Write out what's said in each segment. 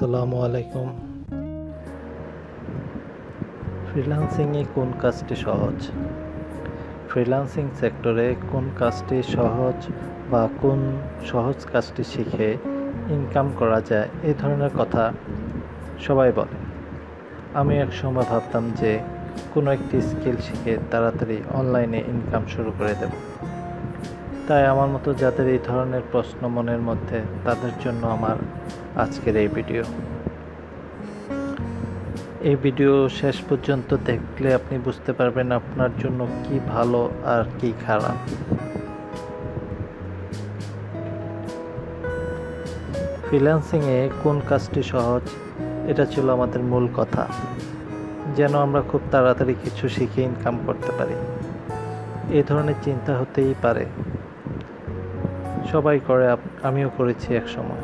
আসসালামু আলাইকুম। ফ্রিল্যান্সিংয়ে কোন কাজটি সহজ? ফ্রিল্যান্সিং সেক্টরে কোন কাজটি সহজ বা কোন সহজ কাজটি শিখে ইনকাম করা যায়, এই ধরনের কথা সবাই বলে। আমি এক সময় ভাবতাম যে কোনো একটি স্কিল শিখে তাড়াতাড়ি অনলাইনে ইনকাম শুরু করে দেব। তাই আমার মতো যাদের এই ধরনের প্রশ্ন মনের মধ্যে, তাদের জন্য আমার আজকের এই ভিডিও। এই ভিডিও শেষ পর্যন্ত দেখলে আপনি বুঝতে পারবেন আপনার জন্য কি ভালো আর কি খারাপ। ফ্রিল্যান্সিংয়ে কোন কাজটি সহজ, এটা ছিল আমাদের মূল কথা, যেন আমরা খুব তাড়াতাড়ি কিছু শিখে ইনকাম করতে পারি। এই ধরনের চিন্তা হতেই পারে, সবাই করে, আমিও করেছি এক সময়।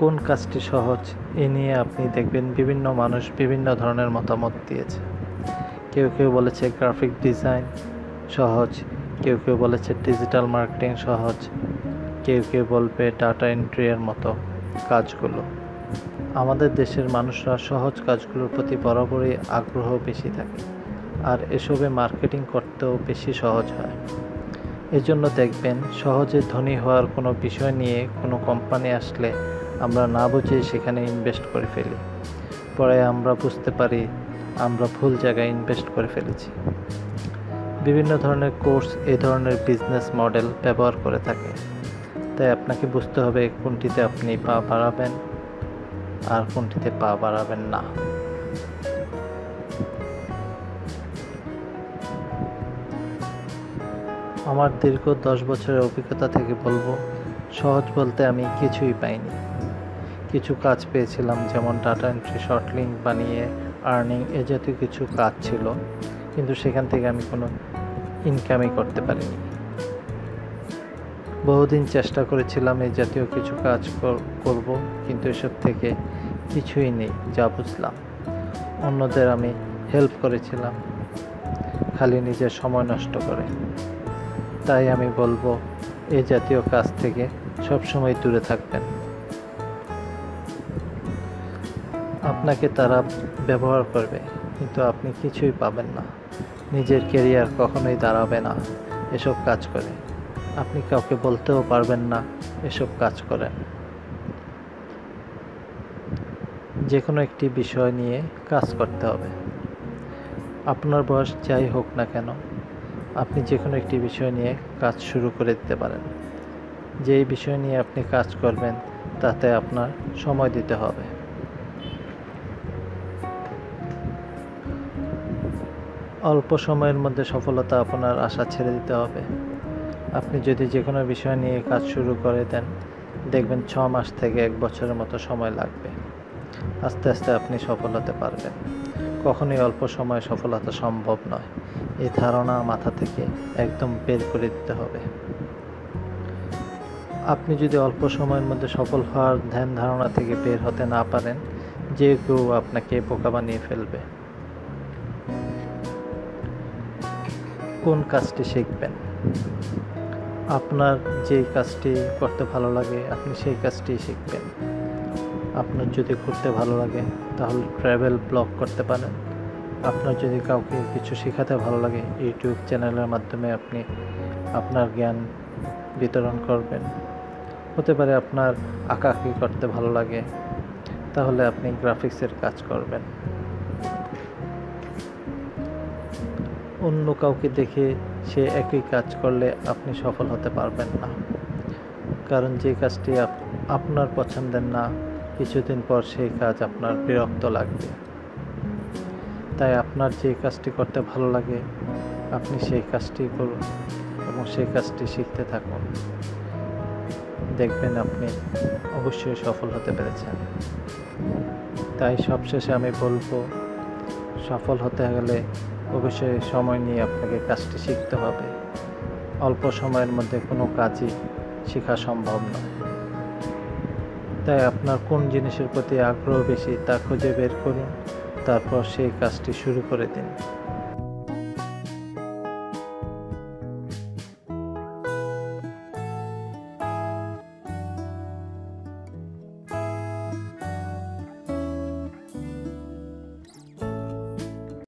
কোন কাজটি সহজ এ নিয়ে আপনি দেখবেন বিভিন্ন মানুষ বিভিন্ন ধরনের মতামত দিয়েছে। কেউ কেউ বলেছে গ্রাফিক ডিজাইন সহজ, কেউ কেউ বলেছে ডিজিটাল মার্কেটিং সহজ, কেউ কেউ বলবে ডাটা এন্ট্রির মতো কাজগুলো। আমাদের দেশের মানুষরা সহজ কাজগুলোর প্রতি বরাবরই আগ্রহ বেশি থাকে, আর এসবে মার্কেটিং করতেও বেশি সহজ হয়। এজন্য দেখবেন সহজে ধনী হওয়ার কোনো বিষয় নিয়ে কোনো কোম্পানি আসলে আমরা না বুঝে সেখানে ইনভেস্ট করে ফেলি। পরে আমরা বুঝতে পারি আমরা ভুল জায়গায় ইনভেস্ট করে ফেলেছি। বিভিন্ন ধরনের কোর্স এই ধরনের বিজনেস মডেল ব্যবহার করে থাকে। তাই আপনাকে বুঝতে হবে কোনটিতে আপনি পা বাড়াবেন আর কোনটিতে পা বাড়াবেন না। আমার দীর্ঘ 10 বছরের অভিজ্ঞতা থেকে বলবো, সহজ বলতে আমি কিছুই পাইনি। কিছু কাজ পেয়েছিলাম, যেমন ডাটা এন্ট্রি, শর্ট লিঙ্ক বানিয়ে আর্নিং, এ জাতীয় কিছু কাজ ছিল, কিন্তু সেখান থেকে আমি কোনো ইনকামই করতে পারিনি। বহুদিন চেষ্টা করেছিলাম এই জাতীয় কিছু কাজ করব, কিন্তু এসব থেকে কিছুই নেই যা বুঝলাম। অন্যদের আমি হেল্প করেছিলাম, খালি নিজের সময় নষ্ট করে। তাই আমি বলবো এই জাতীয় কাজ থেকে সবসময় দূরে থাকবেন। আপনাকে তারা ব্যবহার করবে, কিন্তু আপনি কিছুই পাবেন না। নিজের ক্যারিয়ার কখনোই দাঁড়াবে না এসব কাজ করে। আপনি কাউকে বলতেও পারবেন না এসব কাজ করেন। যে কোনো একটি বিষয় নিয়ে কাজ করতে হবে। আপনার বয়স যাই হোক না কেন, আপনি যে কোনো একটি বিষয় নিয়ে কাজ শুরু করে দিতে পারেন। যেই বিষয় নিয়ে আপনি কাজ করবেন তাতে আপনার সময় দিতে হবে। অল্প সময়ের মধ্যে সফলতা আপনার আশা ছেড়ে দিতে হবে। আপনি যদি যে কোনো বিষয় নিয়ে কাজ শুরু করে দেন, দেখবেন 6 মাস থেকে 1 বছরের মতো সময় লাগবে। আস্তে আস্তে আপনি সফল হতে পারবেন। কখনোই অল্প সময়ে সফলতা সম্ভব নয়, এই ধারণা মাথা থেকে একদম বের করে দিতে হবে। আপনি যদি অল্প সময়ের মধ্যে সফল হওয়ার ধ্যান ধারণা থেকে বের হতে না পারেন, যে কেউ আপনাকে বোকা বানিয়ে ফেলবে। কোন কাজটি শিখবেন? আপনার যেই কাজটি করতে ভালো লাগে আপনি সেই কাজটি শিখবেন। আপনার যদি ঘুরতে ভালো লাগে তাহলে ট্রাভেল ব্লগ করতে পারেন। আপনার যদি কাউকে কিছু শেখাতে ভালো লাগে, ইউটিউব চ্যানেলের মাধ্যমে আপনি আপনার জ্ঞান বিতরণ করবেন। হতে পারে আপনার আঁকাআঁকি করতে ভালো লাগে, তাহলে আপনি গ্রাফিক্সের কাজ করবেন। অন্য কাউকে দেখে সে একই কাজ করলে আপনি সফল হতে পারবেন না, কারণ যে কাজটি আপনার পছন্দের না, কিছুদিন পর সেই কাজ আপনার বিরক্ত লাগবে। তাই আপনার যে কাজটি করতে ভালো লাগে আপনি সেই কাজটি করুন এবং সেই কাজটি শিখতে থাকুন। দেখবেন আপনি অবশ্যই সফল হতে পেরেছেন। তাই সবশেষে আমি বলবো, সফল হতে গেলে অবশ্যই সময় নিয়ে আপনাকে কাজটি শিখতে হবে। অল্প সময়ের মধ্যে কোনো কাজই শেখা সম্ভব নয়। তাই আপনার কোন জিনিসের প্রতি আগ্রহ বেশি তা খুঁজে বের করুন, তারপর সেই কাজটি শুরু করে দিন।